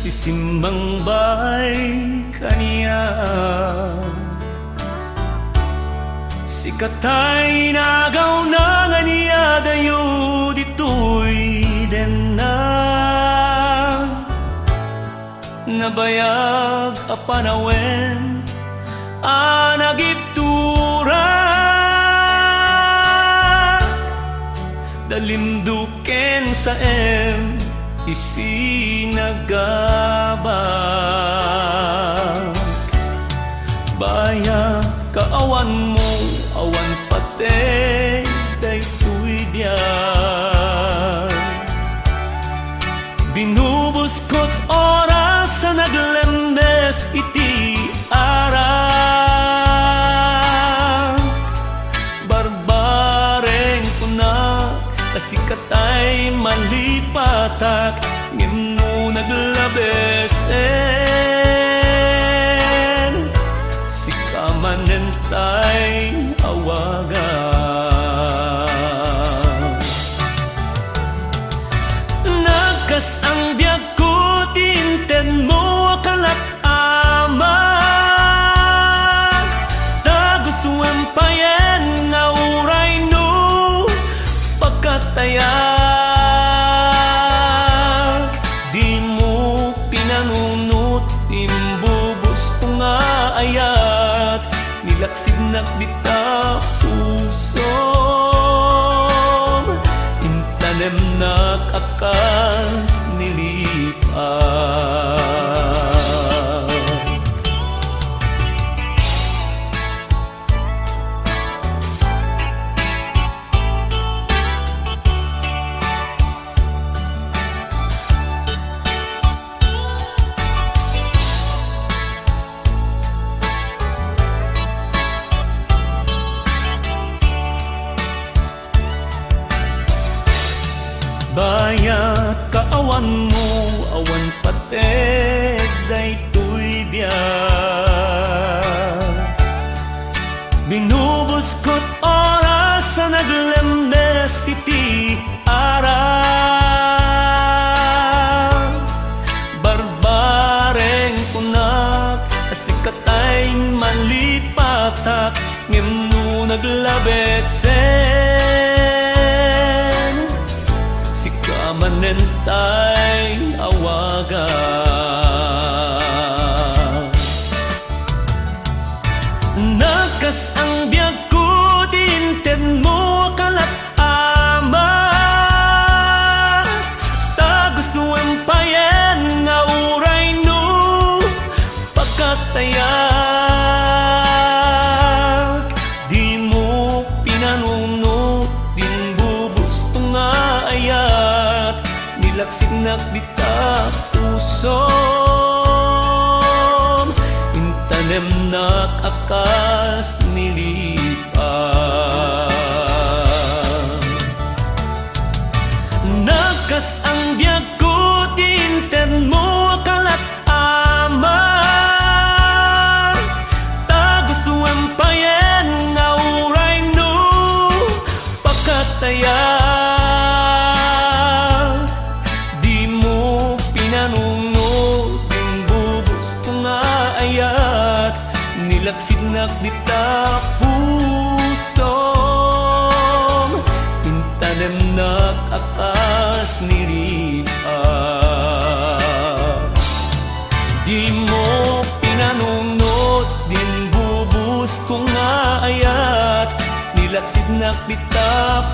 Isimbang bay kaniya Sikatay nagaw na nga niya dayo dito'y den na Nabayag a panawen anagiptura Dalimduken sa isinagabang Baya kaawan mo awan pate daytoy diyan Binubos ko't oras sa naglembes iti arang Barbareng kunak kasikatay malipatak ngimno naglabesen si kamanentay awagan Nagkas ang biyag ko tinten mo kalat ama Ta gustuan payen nga uray no pagkatayag Di mo pinanunot imbubos ko nga ayat Nilaksid nakdita pusom Intanem nakakas nilipat Bayat kaawan mo awan pated daytoy biyak Binubos ko't oras sa naglembes iti arang Barbareng kunak asikatay malipatak ngimno naglabesen Kamanentay awagan Nagkas ang biyag ko tinten mo kalat ama Ta gustuan payen nga uray no pagkatayag Di mo pinanunot din bubos ko nga ayat Nilaksik nakdita pusom Intanem nakakas nilipan Nagkas ang biyag ko tinten mo kalat ama Ta gustuan payen nga uray no pagkatayag Nilaksid nakdita pusom Intanem nakakas nilipan Di mo pinanunot din bubus ko nga ayat Nilaksid nakdita